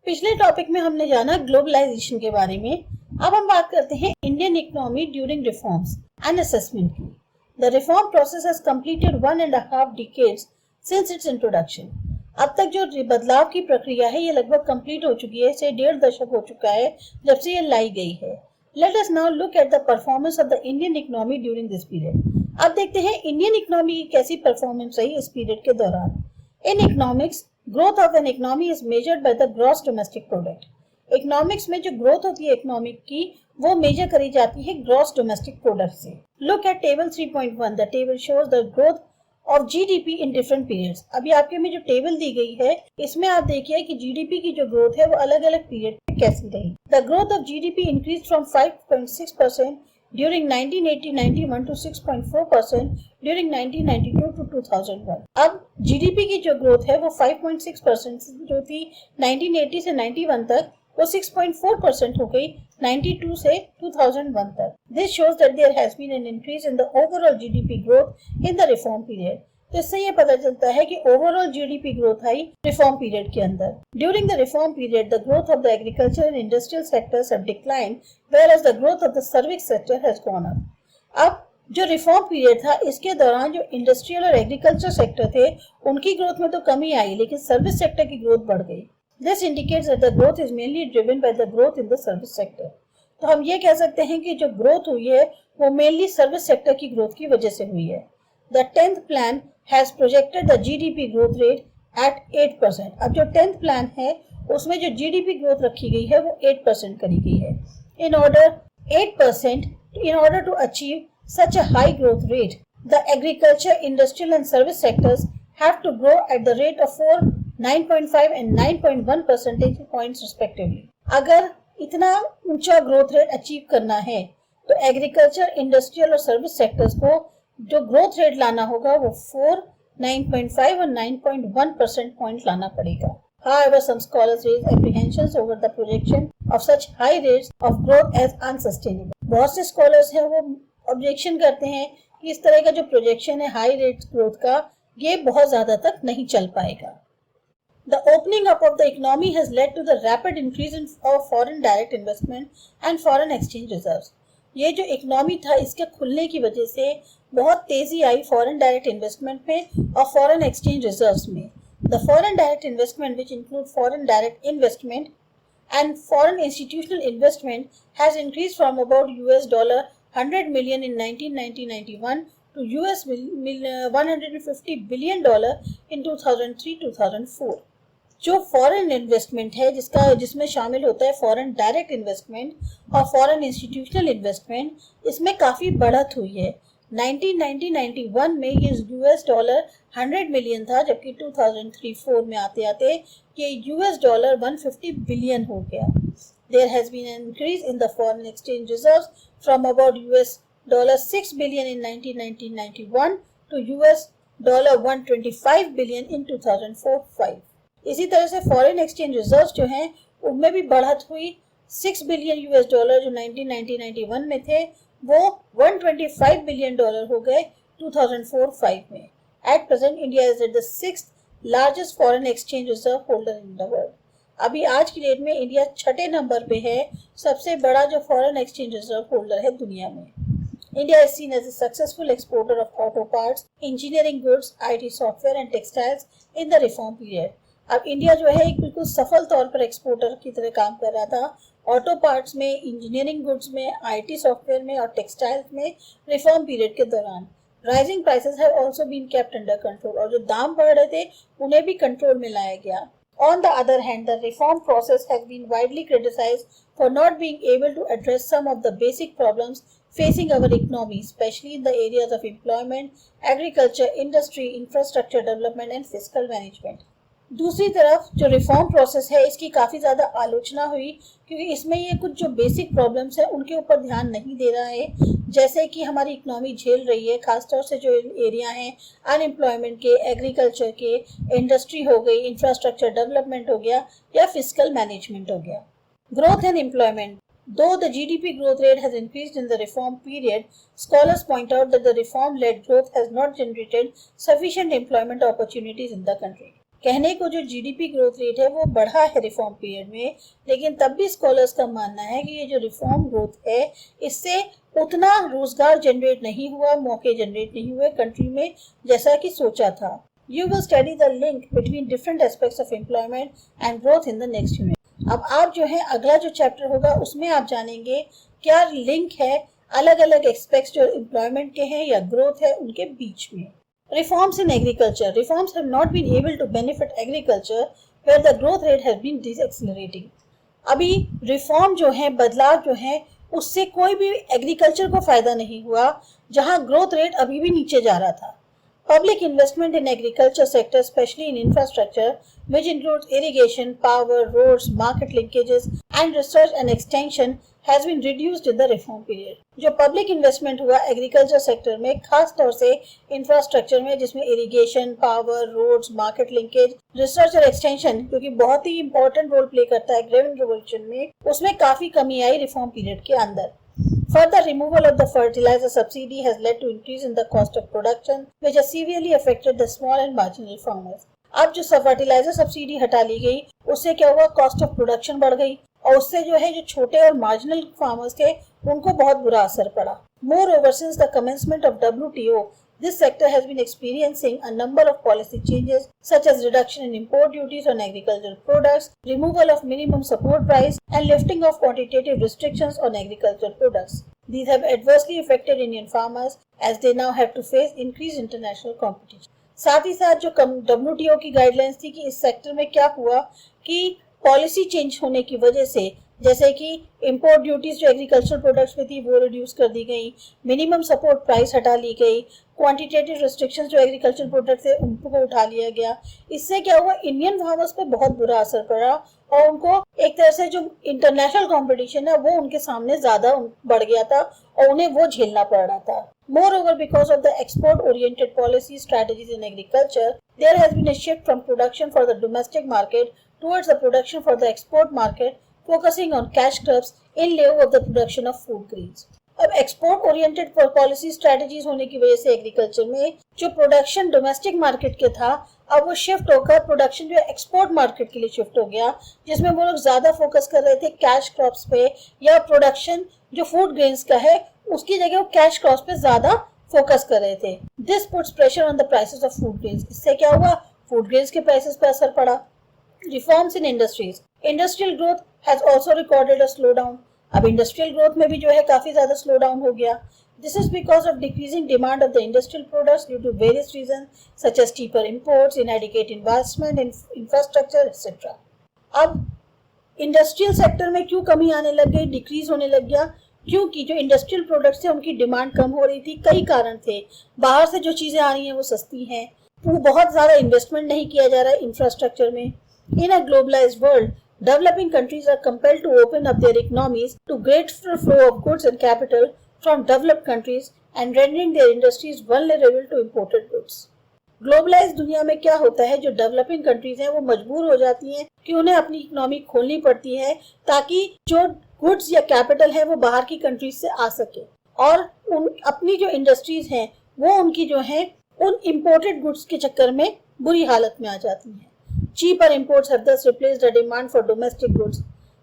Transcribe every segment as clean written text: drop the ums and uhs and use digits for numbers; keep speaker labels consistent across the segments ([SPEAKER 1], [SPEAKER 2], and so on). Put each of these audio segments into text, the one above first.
[SPEAKER 1] पिछले टॉपिक में हमने जाना ग्लोबलाइजेशन के बारे में। अब हम बात करते हैं Indian economy during reforms and assessment की। The reform process has completed 1.5 decades since its introduction. अब तक जो बदलाव की प्रक्रिया है ये लगभग कंप्लीट हो चुकी है, इसे 1.5 दशक हो चुका है जब से ये लाई गई है। Let us now look at the performance of the Indian economy during this period. अब देखते हैं इंडियन इकोनॉमी की कैसी परफॉर्मेंस रही इस पीरियड के दौरान। In economics, growth of an economy is measured by the gross domestic product. Economics में जो ग्रोथ होती है इकोनॉमिक की वो मेजर करी जाती है ग्रॉस डोमेस्टिक प्रोडक्ट से। Look at table 3.1। The table shows the growth of GDP in different periods. अभी आपके में जो टेबल दी गई है इसमें आप देखिए कि जीडीपी की जो ग्रोथ है वो अलग अलग पीरियड में कैसी रही। The growth of GDP increase from 5.6% during 1980-91 to 6.4% during 1992 to 2001। अब जीडीपी की जो ग्रोथ है वो 5.6% जो थी 1980 से 91 तक, वो 6.4% हो गई 92 से 2001 तक। This shows that there has been an increase in the overall GDP growth in the reform period। तो इससे ये पता चलता है कि ओवरऑल जीडीपी ग्रोथ आई रिफॉर्म पीरियड के अंदर। During the reform period the growth of the agriculture and industrial sectors have declined whereas the growth of the service sector has gone up. अब जो रिफॉर्म पीरियड था इसके दौरान जो industrial और agriculture sector थे उनकी ग्रोथ में तो कमी आई, लेकिन सर्विस सेक्टर की ग्रोथ बढ़ गई। This indicates that the growth is mainly driven by the growth in the service sector. तो हम ये कह सकते हैं कि जो ग्रोथ हुई है वो मेनली सर्विस सेक्टर की ग्रोथ की वजह से हुई है। The 10th plan has projected the GDP growth rate at 8%। अब जो 10th plan है उसमें जो GDP ग्रोथ रखी गई है वो 8% करी गई है। In order to achieve such a high growth rate, the agriculture, industrial and service sectors have to grow at the rate of 4, 9.5 and 9.1 percentage points respectively। अगर इतना ऊंचा ग्रोथ रेट अचीव करना है तो एग्रीकल्चर, इंडस्ट्रियल और service sectors को जो growth rate लाना होगा वो 4, 9.5 और 9.1% पॉइंट लाना पड़ेगा। However, some scholars raise apprehensions over the projection of such high rates of growth as unsustainable। बहुत से स्कॉलर्स हैं वो ऑब्जेक्शन करते हैं कि इस तरह का जो प्रोजेक्शन है हाई रेट ग्रोथ का ये बहुत ज्यादा तक नहीं चल पाएगा। The opening up of the economy has led to the rapid increase of foreign direct investment and foreign exchange reserves। ये जो इकोनॉमी था इसके खुलने की वजह से बहुत तेजी आई फॉरेन डायरेक्ट इन्वेस्टमेंट में और फॉरेन एक्सचेंज रिजर्व्स में। The foreign direct investment which include foreign direct investment and foreign institutional investment has increased from about $100 million in 1990-91 to $150 billion in 2003-2004। जो फॉरेन इन्वेस्टमेंट है जिसमें शामिल होता है फॉरेन डायरेक्ट इन्वेस्टमेंट और फॉरेन इंस्टीट्यूशनल इन्वेस्टमेंट, इसमें काफी बढ़त हुई है। 1990-91 में ये $100 मिलियन था, जबकि 2003-04 में आते आते ये $150 बिलियन हो गया। There has been an increase in the foreign exchange reserves from about $6 billion in 1990-91 to $125 billion in 2004-05। इसी तरह से फॉरेन एक्सचेंज रिजर्व्स जो हैं उनमें भी बढ़त हुई। $6 बिलियन जो 1990-91 में थे वो $125 बिलियन हो गए 2004-05 में। At present India is at the 6th largest foreign exchange reserve holder in the world. अभी आज की डेट में इंडिया 6ठे नंबर पे है, सबसे बड़ा जो फॉरेन एक्सचेंज रिजर्व होल्डर है दुनिया में। India is seen as a successful exporter of auto parts, engineering goods, IT software and textiles in the reform period। अब इंडिया जो है एक बिल्कुल सफल तौर पर एक्सपोर्टर की तरह काम कर रहा था ऑटो पार्ट्स में, इंजीनियरिंग गुड्स में, आईटी सॉफ्टवेयर में और टेक्सटाइल्स में रिफॉर्म पीरियड के दौरान। Rising prices have also been kept under control, और जो दाम बढ़ रहे थे उन्हें भी कंट्रोल में लाया गया। On the other hand, the reform process has been widely criticized for not being able to address some of the basic problems facing our economy, especially in the areas of employment, agriculture, industry, infrastructure development and fiscal management। दूसरी तरफ जो reform process है इसकी काफ़ी ज़्यादा आलोचना हुई क्योंकि इसमें ये कुछ जो बेसिक प्रॉब्लम्स हैं उनके ऊपर ध्यान नहीं दे रहा है, जैसे कि हमारी इकोनॉमी झेल रही है, खासतौर से जो एरिया हैं अनएम्प्लॉयमेंट के, एग्रीकल्चर के, इंडस्ट्री हो गई, इंफ्रास्ट्रक्चर डेवलपमेंट हो गया या फिजिकल मैनेजमेंट हो गया। Growth and employment. Though the GDP growth rate has increased in the reform period, scholars point out that the reform-led growth has not generated sufficient employment opportunities in the country। कहने को जो GDP growth rate है वो बढ़ा है reform period में, लेकिन तब भी स्कॉलर्स का मानना है कि ये जो रिफॉर्म ग्रोथ है इससे उतना रोजगार जनरेट नहीं हुआ, मौके जनरेट नहीं हुए कंट्री में जैसा कि सोचा था। You will study the link between different aspects of employment and growth in the next unit. अब आप जो है अगला जो चैप्टर होगा उसमें आप जानेंगे क्या लिंक है अलग अलग एस्पेक्ट्स जो एम्प्लॉयमेंट के हैं या ग्रोथ है उनके बीच में। Reforms in agriculture. Reforms have not been able to benefit agriculture where the growth rate has been decelerating. अभी रिफॉर्म जो है, बदलाव जो है, उससे कोई भी एग्रीकल्चर को फायदा नहीं हुआ जहां ग्रोथ रेट अभी भी नीचे जा रहा था। Public investment in agriculture sector, especially in infrastructure, which includes irrigation, power, roads, market linkages, and research and extension, has been reduced in the reform period. जो public investment हुआ agriculture sector में, खास तौर से infrastructure में, जिसमें irrigation, power, roads, market linkage, research और extension, क्योंकि बहुत ही important role play करता है green revolution में, उसमें काफी कमी आई reform period के अंदर। Further removal of the fertilizer subsidy has led to increase in the cost of production, which has severely affected the small and marginal farmers. अब जो फर्टिलाइजर सब्सिडी हटा ली गई उससे क्या हुआ, कॉस्ट ऑफ प्रोडक्शन बढ़ गई और उससे जो है जो छोटे और मार्जिनल फार्मर्स थे उनको बहुत बुरा असर पड़ा। Moreover, since the commencement of WTO, this sector has been experiencing a number of policy changes such as reduction in import duties on agricultural products, removal of minimum support price and lifting of quantitative restrictions on agricultural products. These have adversely affected Indian farmers as they now have to face increased international competition. साथ ही साथ जो WTO की guidelines थी कि इस sector में क्या हुआ कि पॉलिसी चेंज होने की वजह से, जैसे कि इंपोर्ट ड्यूटीज जो एग्रीकल्चर प्रोडक्ट्स में थी वो रिड्यूस कर दी गई, मिनिमम सपोर्ट प्राइस हटा ली गई, क्वांटिटेटिव रिस्ट्रिक्शंस जो एग्रीकल्चर प्रोडक्ट्स थे उनको उठा लिया गया। इससे क्या हुआ, इंडियन फार्मर्स पे बहुत बुरा असर पड़ा और उनको एक तरह से जो इंटरनेशनल कंपटीशन है वो उनके सामने ज्यादा बढ़ गया था और उन्हें वो झेलना पड़ रहा था। Moreover, because of the export-oriented policy strategies in agriculture, there has been a shift from production for the domestic market towards the production for the export market, focusing on cash crops in lieu of the production of food grains. अब export oriented policy strategies होने की वजह से agriculture में जो production domestic market के था अब वो शिफ्ट होकर प्रोडक्शन जो एक्सपोर्ट मार्केट के लिए शिफ्ट हो गया, जिसमें वो लोग ज्यादा फोकस कर रहे थे कैश क्रॉप्स पे या प्रोडक्शन जो फूड ग्रेन्स का है उसकी जगह वो कैश क्रॉप्स पे ज्यादा फोकस कर रहे थे। This puts pressure on the prices of food grains. इससे क्या हुआ, फूड ग्रेन्स के प्राइसेस पे असर पड़ा। Reforms in industries, industrial growth has also recorded a slow down. अब इंडस्ट्रियल ग्रोथ में भी जो है काफी ज्यादा स्लो डाउन हो गया। This is because of decreasing demand of the industrial products due to various reasons such as cheaper imports, inadequate investment in infrastructure, etc. अब इंडस्ट्रियल सेक्टर में क्यों कमी आने लग गई, डिक्रीज होने लग गया, क्योंकि जो इंडस्ट्रियल प्रोडक्ट्स थे उनकी डिमांड कम हो रही थी। कई कारण थे, बाहर से जो चीजें आ रही हैं वो सस्ती हैं, वो बहुत ज्यादा इन्वेस्टमेंट नहीं किया जा रहा है इंफ्रास्ट्रक्चर में। In a globalised world, developing countries are compelled to open up their economies to greater flow of goods and capital from developed countries and rendering their industries vulnerable to imported goods. Globalised दुनिया में क्या होता है, जो developing countries हैं वो मजबूर हो जाती हैं कि उन्हें अपनी इकोनॉमी खोलनी पड़ती है ताकि जो गुड्स या कैपिटल है वो बाहर की कंट्रीज से आ सके और अपनी जो इंडस्ट्रीज हैं वो उनकी जो है उन इम्पोर्टेड गुड्स के चक्कर में बुरी हालत में आ जाती हैं। Cheaper imports have thus replaced the demand for domestic goods.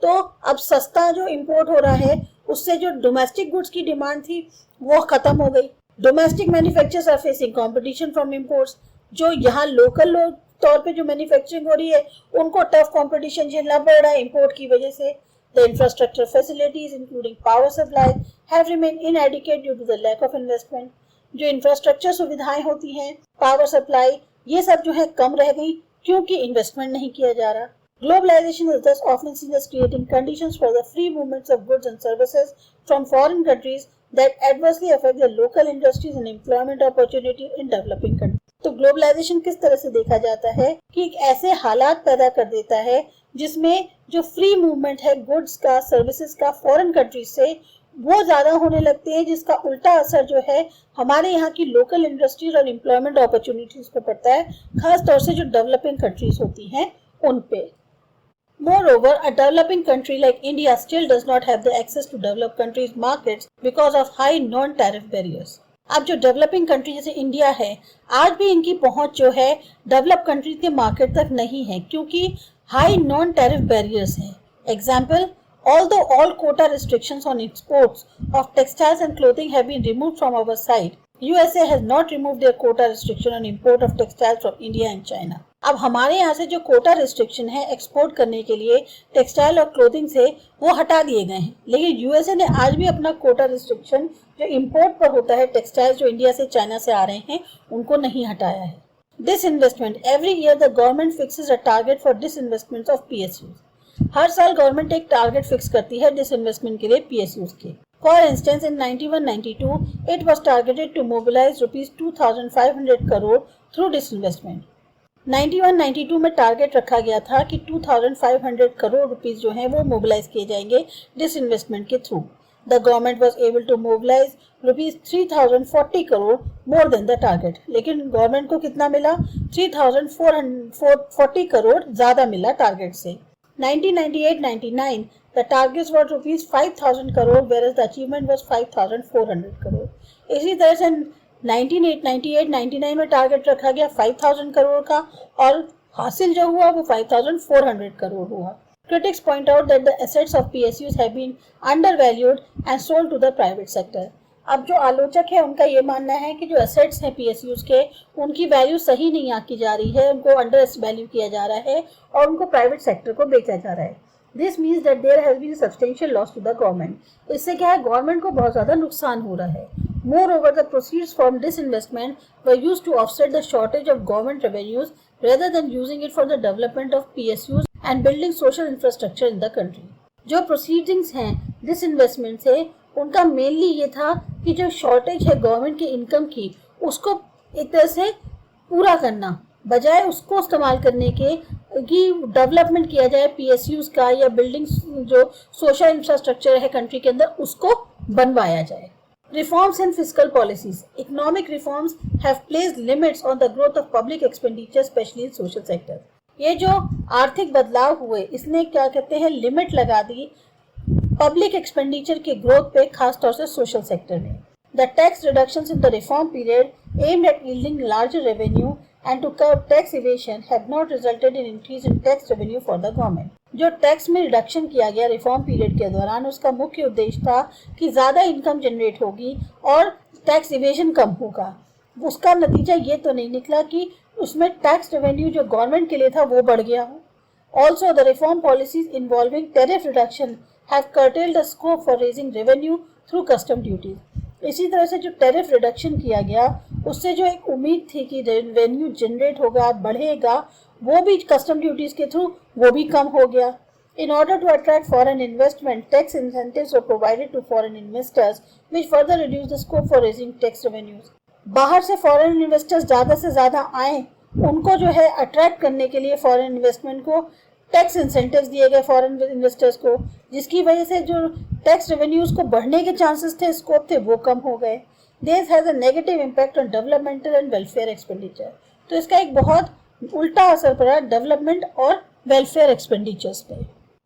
[SPEAKER 1] तो अब सस्ता जो इंपोर्ट हो रहा है उससे जो डोमेस्टिक गुड्स की डिमांड थी वो खत्म हो गई। Domestic manufacturers are facing competition from imports. जो यहाँ लोकल तौर पे जो मैन्युफैक्चरिंग हो रही है उनको टफ कंपटीशन झेलना पड़ रहा है इंपोर्ट की वजह से। The infrastructure facilities including power supply have remained inadequate due to the lack of investment. जो इंफ्रास्ट्रक्चर सुविधाएं होती हैं, पावर सप्लाई, ये सब जो है कम रह गई क्योंकि इन्वेस्टमेंट नहीं किया जा रहा। Globalization is thus often seen as creating conditions for the free movements of goods and services from foreign countries that adversely affect the local industries and employment opportunity in developing countries. तो globalisation किस तरह से देखा जाता है कि एक ऐसे हालात पैदा कर देता है जिसमें जो फ्री मूवमेंट है गुड्स का, सर्विसेज का फॉरेन कंट्रीज से वो ज्यादा होने लगते हैं, जिसका उल्टा असर जो है हमारे यहाँ की लोकल इंडस्ट्रीज और एम्प्लॉयमेंट अपॉर्चुनिटीज पे पड़ता है, खास तौर से जो डेवलपिंग कंट्रीज होती हैं उन पे। Moreover, a developing country like India still does not have the access to developed countries' markets because of high non-tariff barriers. अब जो डेवलपिंग कंट्री जैसे इंडिया है, आज भी इनकी पहुंच जो है डेवलप कंट्रीज के मार्केट तक नहीं है, क्योंकि हाई नॉन टैरिफ बैरियर्स हैं। Example, although all quota restrictions on exports of textiles and clothing have been removed from our side, USA has not removed their quota restriction on import of textiles from India and China. अब हमारे यहाँ से जो Kota restriction है export करने के लिए textile और क्लोथिंग से, वो हटा दिए गए हैं, लेकिन यूएसए ने आज भी अपना कोटा रिस्ट्रिक्शन जो इंपोर्ट पर होता है टेक्सटाइल जो इंडिया से चाइना से आ रहे हैं उनको नहीं हटाया है। Disinvestment, every year the government fixes a target for disinvestment of PSUs. हर साल गवर्नमेंट एक टारगेट फिक्स करती है डिसइन्वेस्टमेंट के लिए पीएसयूज के। For instance in 91-92 it was targeted to mobilise ₹2500 crore through disinvestment. 91-92 में टारगेट रखा गया था कि 2500 करोड़ रुपीस जो हैं वो मोबिलाइज किए जाएंगे डिसइन्वेस्टमेंट के through. The government was able to mobilise ₹3040 crore more than the target. लेकिन गवर्नमेंट को कितना मिला? 3440 करोड़ ज्यादा मिला टारगेट से। 1998-99 the targets were ₹5000 crore whereas the achievement was 5400 crore। इसी तरह से 98-99 में टारगेट रखा गया 5000 करोड़ का और हासिल जो हुआ वो 5400 करोड़ हुआ। Critics point out that the assets of PSUs have been undervalued and sold to the private sector। अब जो आलोचक है उनका ये मानना है कि जो एसेट्स हैं PSUs के उनकी वैल्यू सही नहीं आकी जा रही है, उनको अंडर वैल्यू किया जा रहा है और उनको प्राइवेट सेक्टर को बेचा जा रहा है। This means that there has been substantial loss to the government. इससे क्या है, गवर्नमेंट को बहुत ज़्यादा नुकसान हो रहा है। Moreover, the proceeds from disinvestment were used to offset the shortage of government revenues rather than using it for the development of PSUs and building social infrastructure in the country। जो proceedings हैं disinvestment से, उनका mainly ये था कि जो shortage है government की इनकम की उसको एक तरह से पूरा करना, बजाय उसको इस्तेमाल करने के कि डेवलपमेंट किया जाए पीएसयूज का या बिल्डिंग जो सोशल इंफ्रास्ट्रक्चर है कंट्री के अंदर उसको बनवाया जाए। Reforms in fiscal policies. Economic reforms have placed limits on the growth of public expenditure, especially in social sector। ये जो आर्थिक बदलाव हुए इसने क्या कहते हैं लिमिट लगा दी पब्लिक एक्सपेंडिचर के ग्रोथ पे, खास तौर से सोशल सेक्टर में। The tax reductions in the reform period aimed at yielding larger revenue and to curb tax evasion have not resulted in increase in tax revenue for the government। जो tax में reduction किया गया reform period के दौरान उसका मुख्य उद्देश्य था कि ज़्यादा इनकम जनरेट होगी और टैक्स इवेजन कम होगा। उसका नतीजा ये तो नहीं निकला कि उसमें टैक्स रेवेन्यू जो गवर्नमेंट के लिए था वो बढ़ गया हो। Also the reform policies involving tariff reduction have curtailed the scope for raising revenue through custom duties. इसी तरह से जो टेरिफ रिडक्शन किया गया उससे जो एक उम्मीद थी कि रेवेन्यू जनरेट होगा बढ़ेगा, वो भी कस्टम ड्यूटीज के थ्रू वो भी कम हो गया। In order to attract foreign investment, tax incentives were provided to foreign investors, which further reduced the scope for raising tax revenues। बाहर से फॉरेन इन्वेस्टर्स ज़्यादा से ज़्यादा आए, उनको जो है अट्रैक्ट करने के लिए फॉरेन इन्वेस्टमेंट को टैक्स इंसेंटिव्स दिए गए फॉरेन इन्वेस्टर्स को, जिसकी वजह से जो टैक्स रेवेन्यूज़ को बढ़ने के चांसेस थे, स्कोप थे, वो कम हो गए। This has a negative impact on developmental and welfare expenditure. तो इसका एक बहुत उल्टा असर पड़ा डेवलपमेंट और वेलफेयर एक्सपेंडिचर्स पे।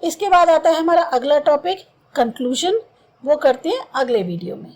[SPEAKER 1] इसके बाद आता है हमारा अगला टॉपिक कंक्लूजन, वो करते हैं अगले वीडियो में।